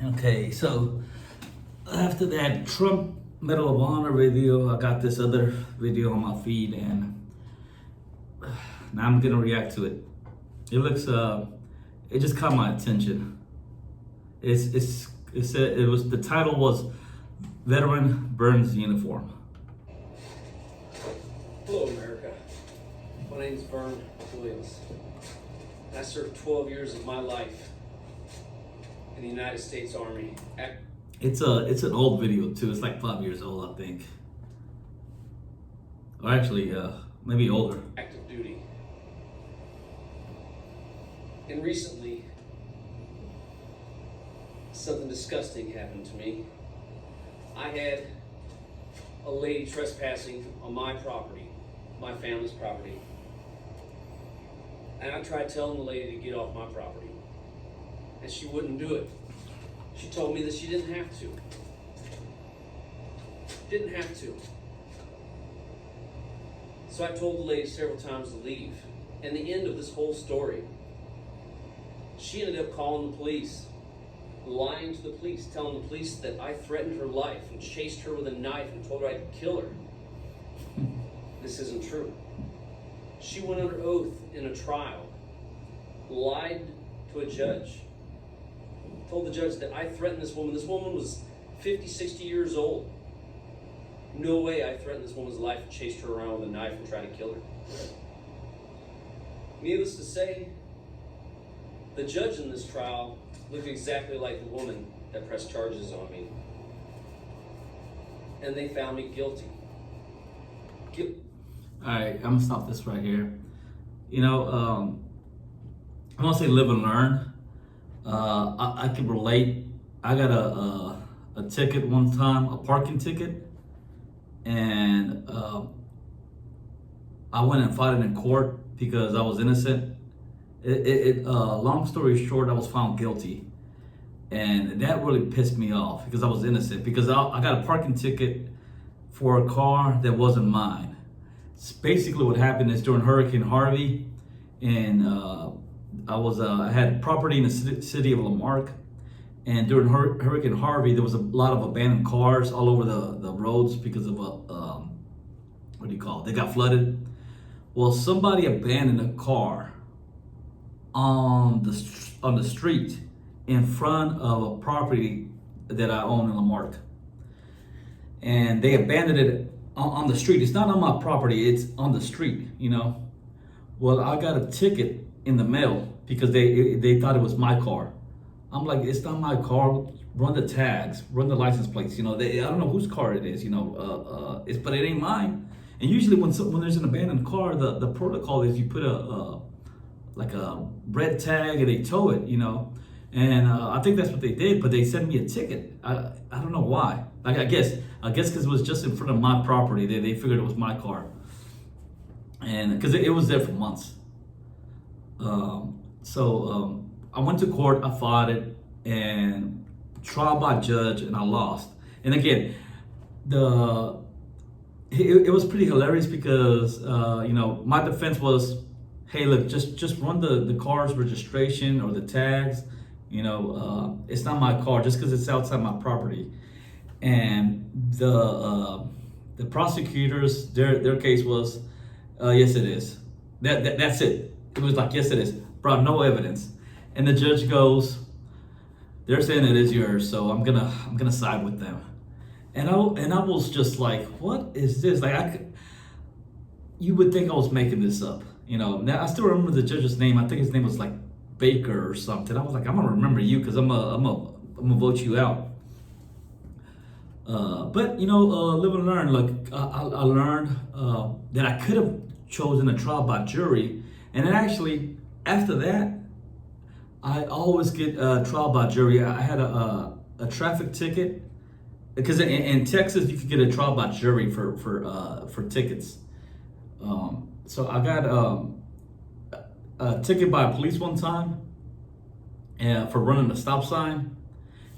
Okay, so after that Trump Medal of Honor video, I got this other video on my feed, and now I'm gonna react to it. It looks, it just caught my attention. It said it was, the title was "Veteran Burns Uniform." Hello, America. My name is Vern Williams. I served 12 years of my life in the United States Army. It's an old video too. It's like 5 years old, I think. Or actually, maybe older. Active duty. And recently, something disgusting happened to me. I had a lady trespassing on my property, my family's property. And I tried telling the lady to get off my property, and she wouldn't do it. She told me that she didn't have to. Didn't have to. So I told the lady several times to leave. And the end of this whole story, she ended up calling the police, lying to the police, telling the police that I threatened her life and chased her with a knife and told her I'd kill her. This isn't true. She went under oath in a trial, lied to a judge, told the judge that I threatened this woman. This woman was 50, 60 years old. No way I threatened this woman's life and chased her around with a knife and tried to kill her. Needless to say, the judge in this trial looked exactly like the woman that pressed charges on me. And they found me guilty. All right, I'm gonna stop this right here. You know, I want to say live and learn. I can relate. I got a ticket one time, a parking ticket, and I went and fought it in court because I was innocent. Long story short, I was found guilty, and that really pissed me off because I was innocent. Because I got a parking ticket for a car that wasn't mine. Basically what happened is during Hurricane Harvey, and I had property in the city of Lamarck, and during Hurricane Harvey there was a lot of abandoned cars all over the roads because of what do you call it? They got flooded. Well, somebody abandoned a car on the street in front of a property that I own in Lamarck, and they abandoned it on the street. It's not on my property, it's on the street, you know. Well, I got a ticket in the mail because they thought it was my car. I'm like, it's not my car. Run the tags, run the license plates. You know, I don't know whose car it is. You know, but it ain't mine. And usually when there's an abandoned car, the protocol is you put like a red tag and they tow it. You know, and I think that's what they did. But they sent me a ticket. I don't know why. Like I guess because it was just in front of my property. They figured it was my car, and because it was there for months. So I went to court. I fought it, and trial by judge, and I lost. And again, it was pretty hilarious because you know, my defense was, hey, look, just run the car's registration or the tags. You know, it's not my car just because it's outside my property. And the prosecutors, their case was, yes, it is. That's it. It was like, yes, it is. Brought no evidence. And the judge goes, they're saying it is yours, so I'm gonna side with them. And I was just like, what is this? Like you would think I was making this up, you know. Now I still remember the judge's name. I think his name was like Baker or something. I was like, I'm gonna remember you because I'm gonna vote you out. But you know, live and learn. Like I learned that I could have chosen a trial by jury, and then actually after that, I always get trial by jury. I had a traffic ticket because in Texas you could get a trial by jury for tickets. So I got a ticket by police one time, and for running a stop sign.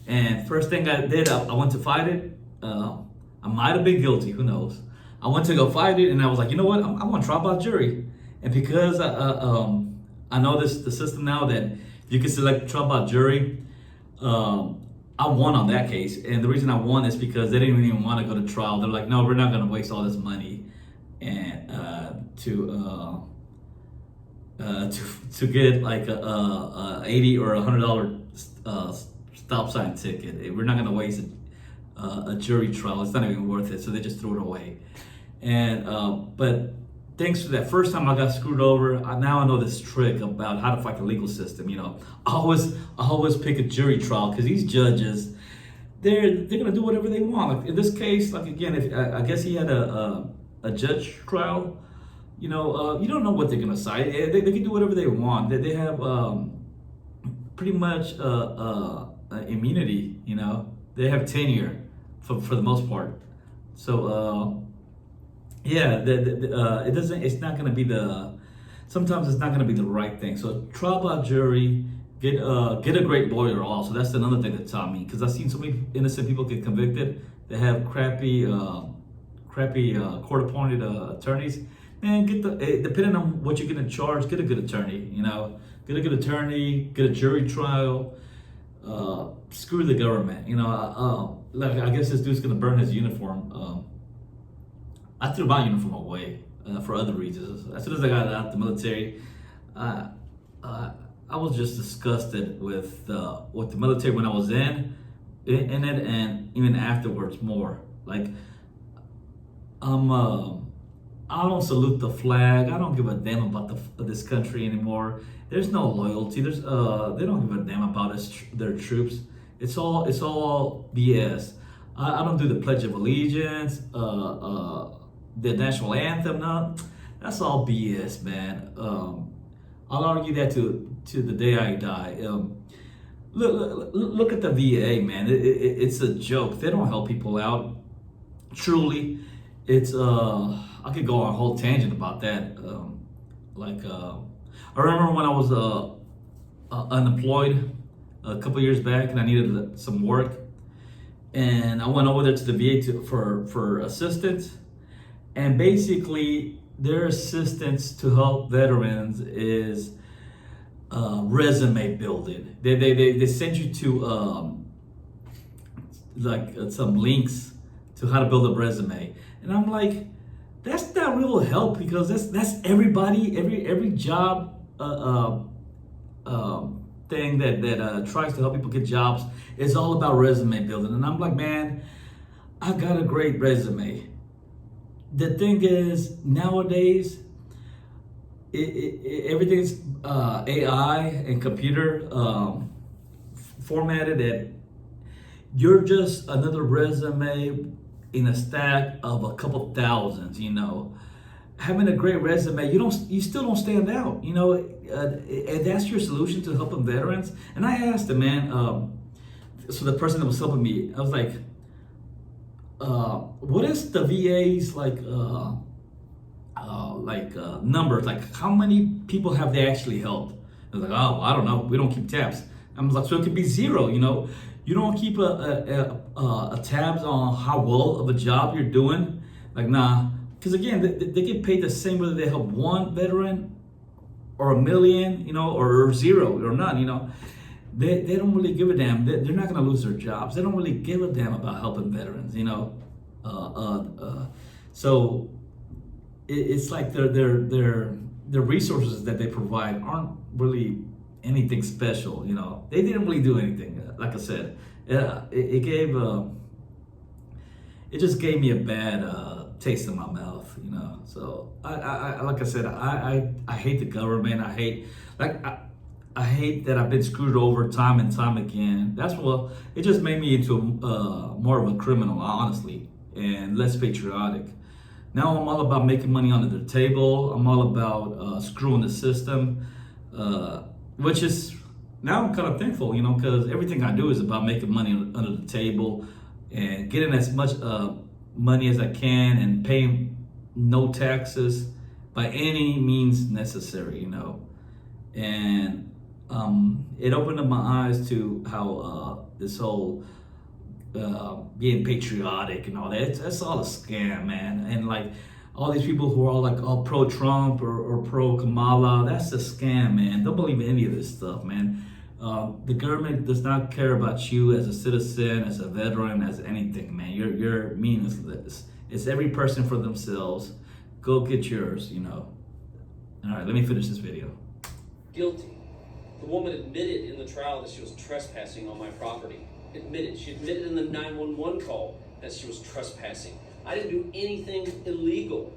And first thing I did, I went to fight it. I might have been guilty, who knows? I went to go fight it, and I was like, you know what? I'm gonna trial by jury. And because I know the system now that you can select trial by jury, I won on that case, and the reason I won is because they didn't even want to go to trial. They're like, no, we're not going to waste all this money and to get like a $80 or $100 stop sign ticket. We're not going to waste a jury trial. It's not even worth it. So they just threw it away. And but thanks to that first time I got screwed over, now I know this trick about how to fight the legal system. You know, I always pick a jury trial because these judges, they're gonna do whatever they want. Like in this case, like again, if I guess he had a judge trial. You know, you don't know what they're gonna cite. They can do whatever they want. They have pretty much immunity. You know, they have tenure for the most part. So. Yeah, it doesn't. It's not going to be the. Sometimes it's not going to be the right thing. So trial by jury, get a great lawyer. Also, that's another thing that taught me because I've seen so many innocent people get convicted. They have crappy court-appointed attorneys. Man, depending on what you're getting charged, get a good attorney. You know, get a good attorney, get a jury trial. Screw the government. You know, like I guess this dude's going to burn his uniform. I threw my uniform away for other reasons. As soon as I got out of the military, I was just disgusted with the military when I was in it, and even afterwards more. Like, I don't salute the flag. I don't give a damn about this country anymore. There's no loyalty. They don't give a damn about their troops. It's all BS. I don't do the Pledge of Allegiance. The national anthem, no, that's all BS, man. I'll argue that to the day I die. Look at the VA, man. It's a joke. They don't help people out. Truly, it's I could go on a whole tangent about that. I remember when I was unemployed a couple years back, and I needed some work, and I went over there to the VA for assistance. And basically, their assistance to help veterans is resume building. They send you to some links to how to build a resume, and I'm like, that's not real help because that's everybody, every job thing that tries to help people get jobs is all about resume building. And I'm like, man, I got a great resume. The thing is, nowadays, everything's AI and computer formatted that you're just another resume in a stack of a couple thousands, you know. Having a great resume, you still don't stand out, you know, and that's your solution to helping veterans. And I asked the man, so the person that was helping me, I was like, what is the VA's numbers? Like, how many people have they actually helped? I was like, oh, I don't know. We don't keep tabs. I'm like, so it could be zero. You know, you don't keep a tabs on how well of a job you're doing. Like, nah, because again, they get paid the same whether they help one veteran or a million, you know, or zero or none. You know, they don't really give a damn. They're not going to lose their jobs. They don't really give a damn about helping veterans, you know. So it's like their resources that they provide aren't really anything special, you know. They didn't really do anything. Like I said, it just gave me a bad taste in my mouth, you know. So I like I said, I hate the government. I hate that I've been screwed over time and time again. It just made me into more of a criminal, honestly, and less patriotic. Now I'm all about making money under the table. I'm all about screwing the system, which is, now I'm kind of thankful, you know, because everything I do is about making money under the table and getting as much money as I can and paying no taxes by any means necessary, you know. And it opened up my eyes to how this whole being patriotic and all that, that's all a scam, man. And like all these people who are all pro-Trump or pro-Kamala, that's a scam, man. Don't believe in any of this stuff, man. The government does not care about you as a citizen, as a veteran, as anything, man. You're meaningless. It's every person for themselves. Go get yours, you know. All right, let me finish this video. Guilty. The woman admitted in the trial that she was trespassing on my property. She admitted in the 911 call that she was trespassing. I didn't do anything illegal.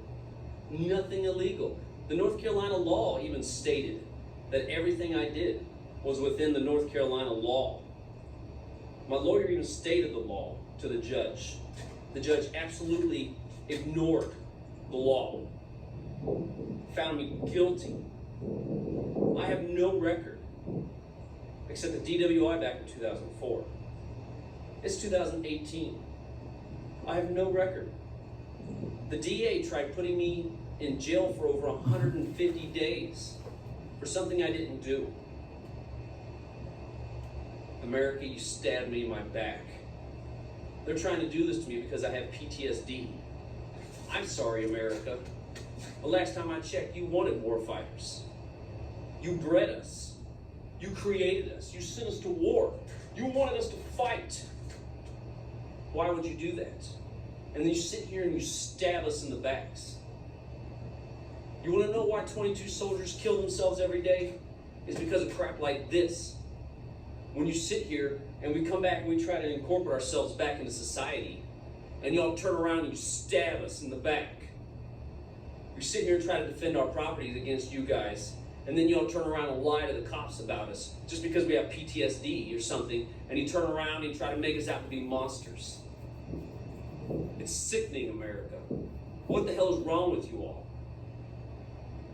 Nothing illegal. The North Carolina law even stated that everything I did was within the North Carolina law. My lawyer even stated the law to the judge. The judge absolutely ignored the law, found me guilty. I have no record except the DWI back in 2004. It's 2018. I have no record. The DA tried putting me in jail for over 150 days for something I didn't do. America, you stabbed me in my back. They're trying to do this to me because I have PTSD. I'm sorry, America. The last time I checked, you wanted war fighters. You bred us. You created us. You sent us to war. You wanted us to fight. Why would you do that? And then you sit here and you stab us in the backs. You want to know why 22 soldiers kill themselves every day? It's because of crap like this. When you sit here and we come back and we try to incorporate ourselves back into society, and y'all turn around and you stab us in the back. We sit here and try to defend our properties against you guys, and then y'all turn around and lie to the cops about us just because we have PTSD or something, and you turn around and you try to make us out to be monsters. It's sickening, America. What the hell is wrong with you all?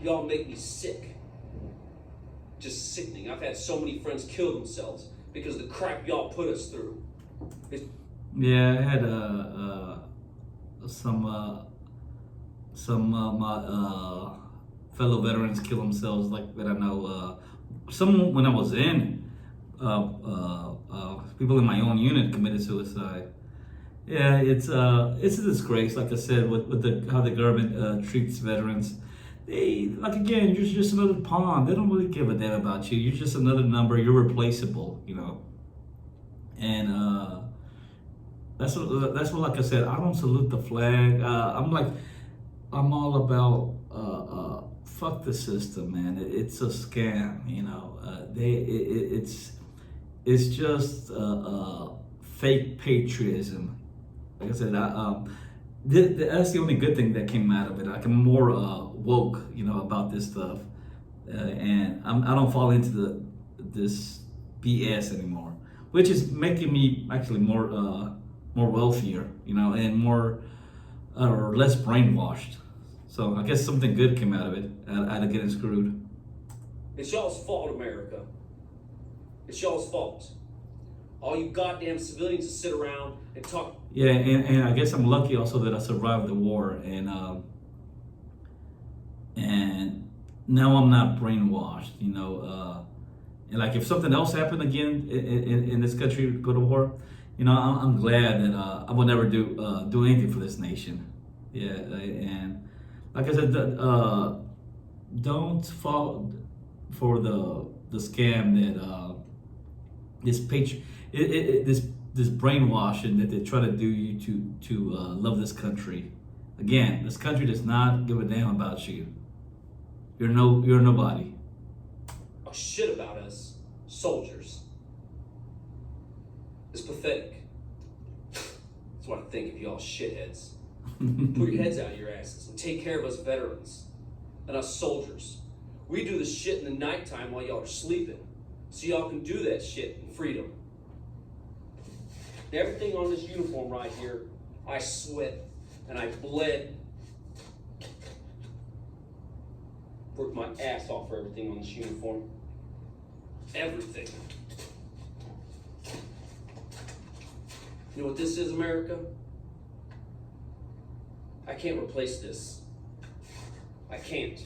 Y'all make me sick. Just sickening. I've had so many friends kill themselves because of the crap y'all put us through. Yeah, I had some my fellow veterans kill themselves, like that I know. Some when I was in, people in my own unit committed suicide. Yeah, it's a disgrace. Like I said, with how the government treats veterans. They, like, again, you're just another pawn. They don't really give a damn about you. You're just another number. You're replaceable, you know. And that's what, like I said, I don't salute the flag. I'm all about fuck the system, man. It's a scam, you know. It's just fake patriotism. Like I said, that's the only good thing that came out of it. I'm more woke, you know, about this stuff, and I don't fall into this BS anymore, which is making me actually more wealthier, you know, and more or less brainwashed. So I guess something good came out of it, out of getting screwed. It's y'all's fault, America. It's y'all's fault. All you goddamn civilians to sit around and talk. Yeah, and I guess I'm lucky also that I survived the war, and now I'm not brainwashed, you know. And like if something else happened again in this country, go to war, you know, I'm glad that I will never do anything for this nation. Yeah, and like I said, don't fall for the scam that this brainwashing that they try to do you to love this country. Again, this country does not give a damn about you. You're nobody. Oh, shit about us, soldiers. It's pathetic. That's what I think of y'all shitheads. Put your heads out of your asses and take care of us veterans and us soldiers. We do the shit in the nighttime while y'all are sleeping, so y'all can do that shit in freedom. Everything on this uniform right here, I sweat and I bled. Worked my ass off for everything on this uniform. Everything. You know what this is, America? I can't replace this. I can't.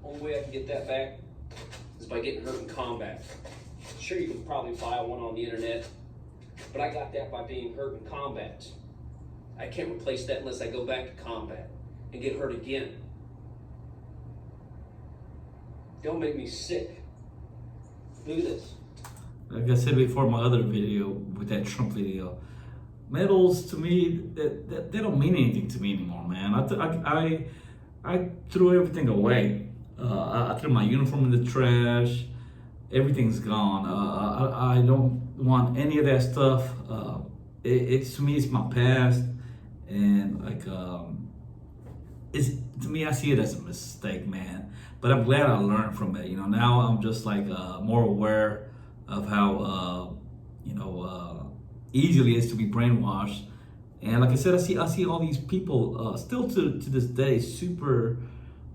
Only way I can get that back is by getting hurt in combat. Sure, you can probably buy one on the internet, but I got that by being hurt in combat. I can't replace that unless I go back to combat. and get hurt again. Don't make me sick. Look at this. Like I said before, my other video with that Trump video, medals to me, they don't mean anything to me anymore, man. I threw everything away. I threw my uniform in the trash. Everything's gone. I don't want any of that stuff. It's to me, it's my past, and like it's to me, I see it as a mistake, man. But I'm glad I learned from it. You know, now I'm just like more aware of how easily it is to be brainwashed. And like I said, I see all these people still to this day super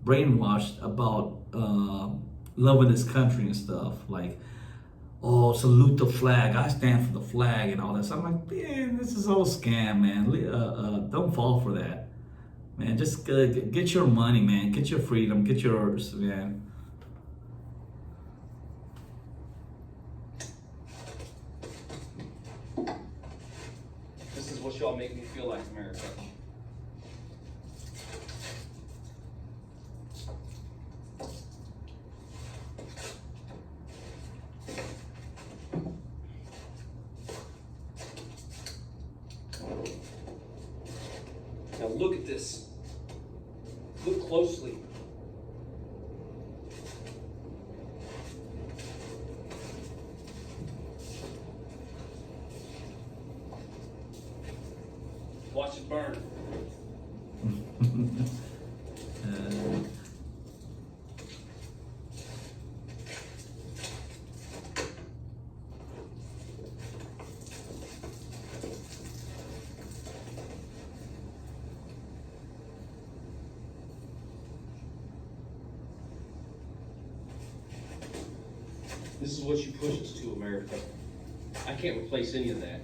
brainwashed about loving this country and stuff. Like, oh, salute the flag. I stand for the flag and all that. So I'm like, man, this is all a scam, man. Don't fall for that, man. Just get your money, man. Get your freedom. Get yours, man. This is what y'all make me feel like, America. Now look at this. Look closely. Watch it burn. This is what you push us to, America. I can't replace any of that.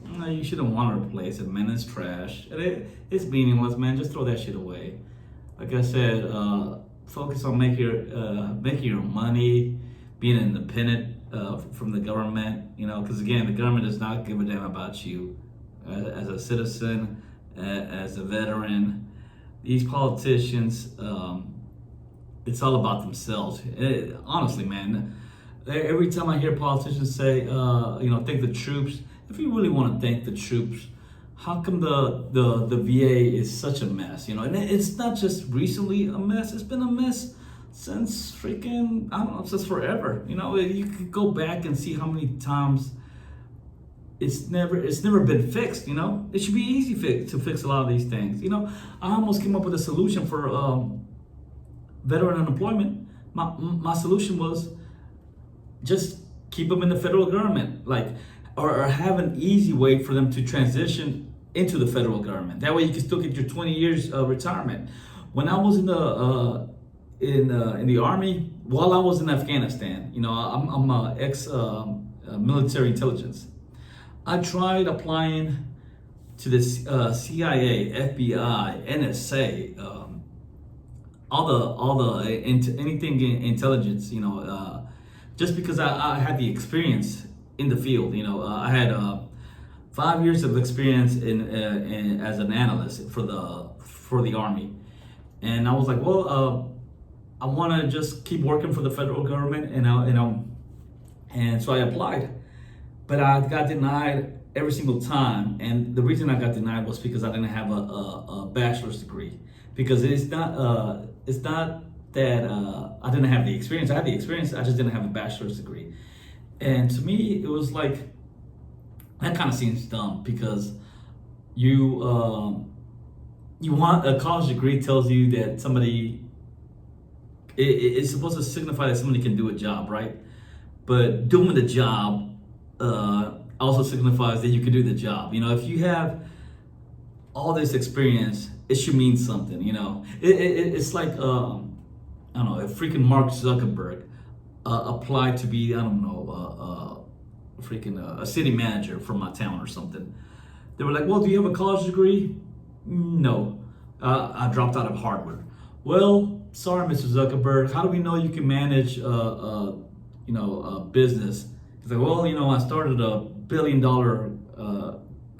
No, you shouldn't want to replace it, man. It's trash. It's meaningless, man. Just throw that shit away. Like I said, focus on making your money, being independent from the government. You know, because again, the government does not give a damn about you as a citizen, as a veteran. These politicians, it's all about themselves. Honestly, man. Every time I hear politicians say, thank the troops. If you really want to thank the troops, how come the VA is such a mess? You know, and it's not just recently a mess. It's been a mess since freaking, I don't know, since forever. You know, you could go back and see how many times it's never been fixed. You know, it should be easy to fix a lot of these things. You know, I almost came up with a solution for veteran unemployment. My solution was just keep them in the federal government, like, or have an easy way for them to transition into the federal government. That way you can still get your 20 years of retirement. When I was in the army, while I was in Afghanistan, you know, I'm ex military intelligence. I tried applying to the CIA, FBI, NSA, anything in intelligence, you know, just because I had the experience in the field. You know, I had 5 years of experience in as an analyst for the Army, and I was like, well, I want to just keep working for the federal government, and so I applied, but I got denied every single time, and the reason I got denied was because I didn't have a bachelor's degree. Because it's not that I didn't have the experience. I had the experience. I just didn't have a bachelor's degree. And to me, it was like, that kind of seems dumb, because you want a college degree tells you that somebody, it's supposed to signify that somebody can do a job, right? But doing the job also signifies that you can do the job. You know, if you have all this experience, it should mean something. You know, it's like I don't know, if freaking Mark Zuckerberg applied to be, I don't know, a city manager from my town or something. They were like, well, do you have a college degree? No, I dropped out of Harvard. Well, sorry, Mr. Zuckerberg, how do we know you can manage a business? He's like, well, you know, I started a $1 billion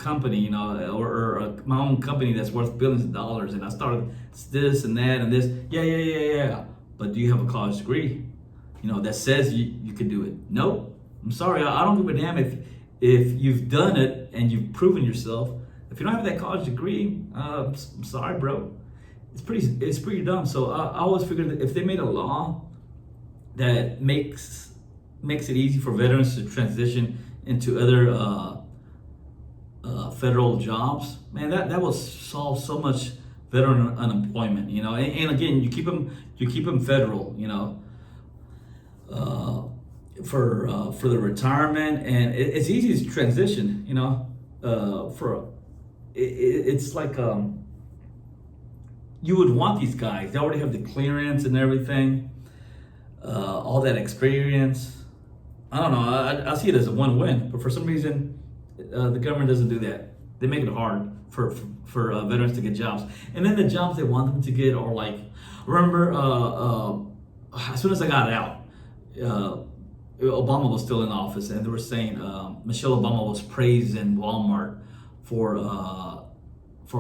company, you know, or my own company that's worth billions of dollars, and I started this and that and this. Yeah. But do you have a college degree, you know, that says you can do it? Nope. I'm sorry. I don't give a damn if you've done it and you've proven yourself. If you don't have that college degree, I'm sorry, bro. It's pretty dumb. So I always figured that if they made a law that makes it easy for veterans to transition into other federal jobs, man, that will solve so much veteran unemployment, you know. And again, you keep them federal, you know, for the retirement, and it's easy to transition, you know. It's like you would want these guys. They already have the clearance and everything, all that experience. I don't know. I see it as a win-win, but for some reason, the government doesn't do that. They make it hard for veterans to get jobs, and then the jobs they want them to get are like, remember, as soon as I got out, Obama was still in office, and they were saying Michelle Obama was praising Walmart for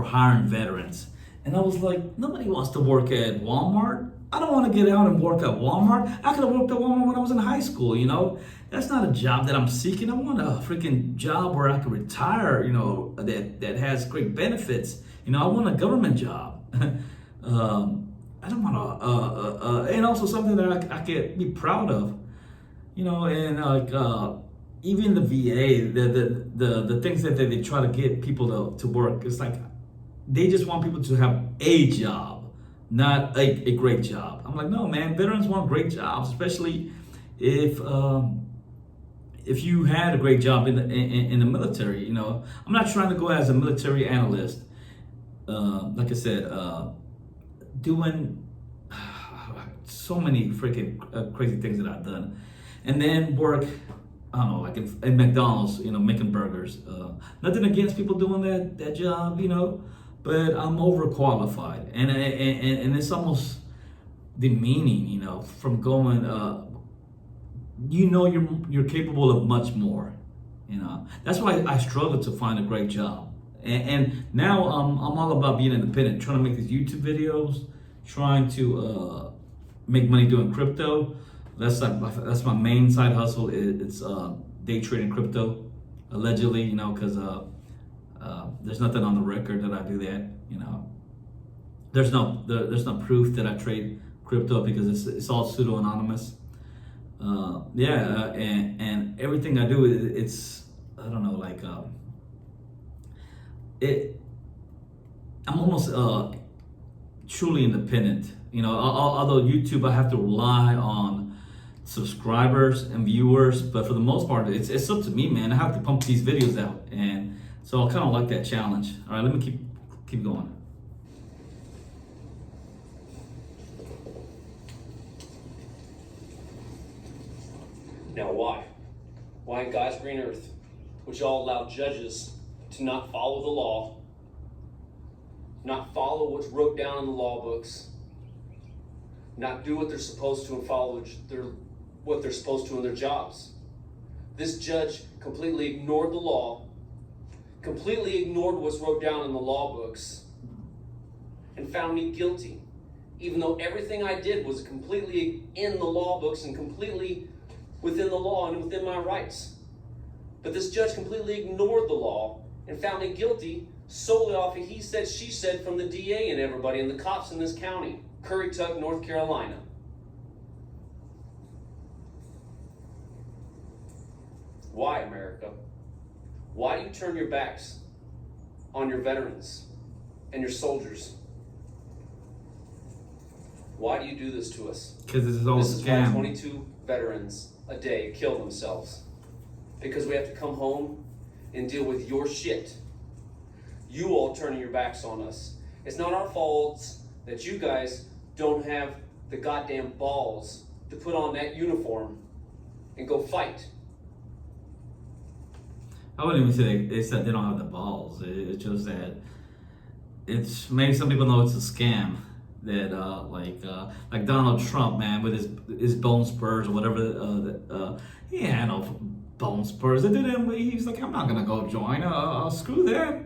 hiring veterans, and I was like, nobody wants to work at Walmart. I don't want to get out and work at Walmart. I could have worked at Walmart when I was in high school, you know. That's not a job that I'm seeking. I want a freaking job where I can retire, you know, that has great benefits. You know, I want a government job. I don't want to, and also something that I could be proud of, you know, and like even the VA, the things that they try to get people to work, it's like they just want people to have a job, not a great job. I'm like, no, man, veterans want great jobs, especially if you had a great job in the military. You know, I'm not trying to go as a military analyst. Like I said, doing so many freaking crazy things that I've done, and then work, I don't know, like in McDonald's, you know, making burgers. Nothing against people doing that job, you know, but I'm overqualified, and it's almost demeaning, you know, from going. You know, you're capable of much more, you know. That's why I struggle to find a great job, and now I'm all about being independent, trying to make these YouTube videos, trying to make money doing crypto. That's my main side hustle. It's day trading crypto, allegedly, you know, because there's nothing on the record that I do that, you know. There's no proof that I trade crypto because it's all pseudo anonymous. And everything I do, it's I don't know, like I'm almost truly independent, you know. Although YouTube, I have to rely on subscribers and viewers, but for the most part, it's up to me, man. I have to pump these videos out, and so I kind of like that challenge. All right, let me keep going. Now why? Why in God's green earth would y'all allow judges to not follow the law, not follow what's wrote down in the law books, not do what they're supposed to and follow what they're supposed to in their jobs? This judge completely ignored the law, completely ignored what's wrote down in the law books, and found me guilty, even though everything I did was completely in the law books and completely within the law and within my rights. But this judge completely ignored the law and found me guilty solely off of he said, she said from the DA and everybody and the cops in this county, Currituck, North Carolina. Why, America? Why do you turn your backs on your veterans and your soldiers? Why do you do this to us? Because this is all a This is why scam. 22 veterans a day kill themselves. Because we have to come home and deal with your shit. You all turning your backs on us. It's not our fault that you guys don't have the goddamn balls to put on that uniform and go fight. I wouldn't even say they said they don't have the balls. It's just that it's maybe some people know it's a scam. That like Donald Trump, man, with his bone spurs or whatever, he had no bone spurs. I didn't. He's like, I'm not gonna go join. Screw that.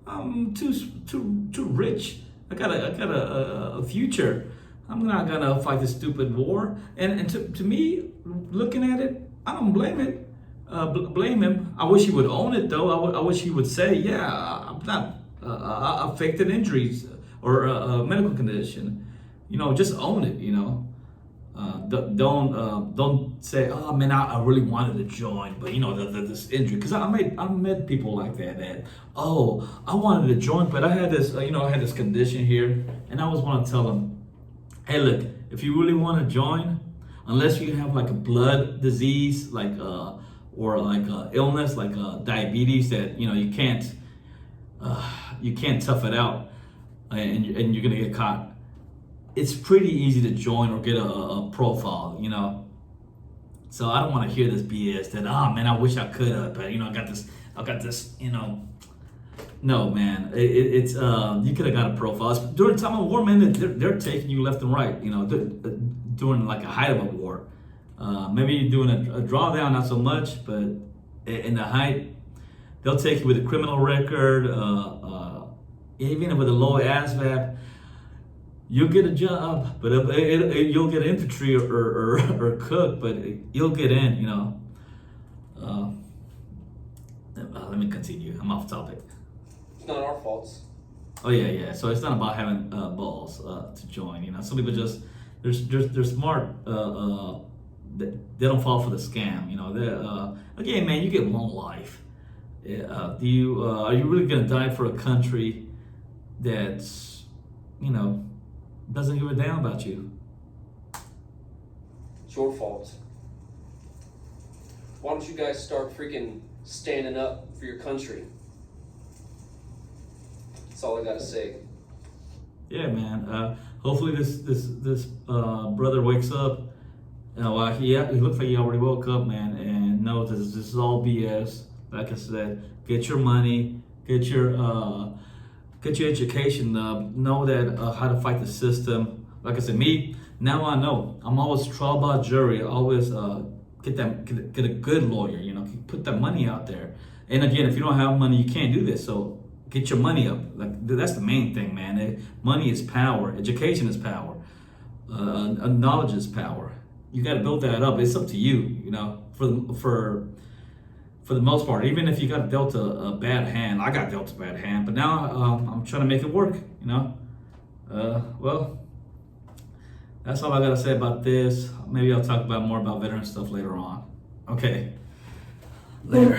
I'm too rich. I got a future. I'm not gonna fight this stupid war. And to me, looking at it, I don't blame it. Blame him. I wish he would own it though. I wish he would say, yeah, I'm not. I faked an injuries or a medical condition. You know, just own it. You know. Don't say, oh man, I really wanted to join, but you know this injury, because I met people like that oh, I wanted to join, but I had this I had this condition here, and I always want to tell them, hey, look, if you really want to join, unless you have like a blood disease or like illness like diabetes that you can't tough it out, and you're gonna get caught. It's pretty easy to join or get a profile, So I don't want to hear this BS that, oh man, I wish I could have, but I got this, No, man, it's you could have got a profile. During time of war, man, they're taking you left and right, during like a height of a war. Maybe you're doing a drawdown, not so much, but in the height, they'll take you with a criminal record, even with a low ASVAB. You'll get a job, but you'll get infantry or cook, but you'll get in, Let me continue. I'm off topic. It's not our faults. Oh yeah. So it's not about having balls to join. Some people just they're smart. They don't fall for the scam. Again, man, you get one life. Are you really gonna die for a country that's doesn't give a damn about you? It's your fault. Why don't you guys start freaking standing up for your country? That's all I gotta say. Yeah, man. Hopefully this brother wakes up. Well, he looks like he already woke up, man, and knows this is all BS. Like I said, get your money, get your education, know that how to fight the system. Like I said, now I know. I'm always trial by jury. Always get a good lawyer. Put that money out there. And again, if you don't have money, you can't do this. So get your money up. Like that's the main thing, man. Money is power. Education is power. Knowledge is power. You got to build that up. It's up to you. For the most part, even if you got dealt a bad hand, I got dealt a bad hand, but now I'm trying to make it work, Well, that's all I got to say about this. Maybe I'll talk more about veteran stuff later on. Okay, later.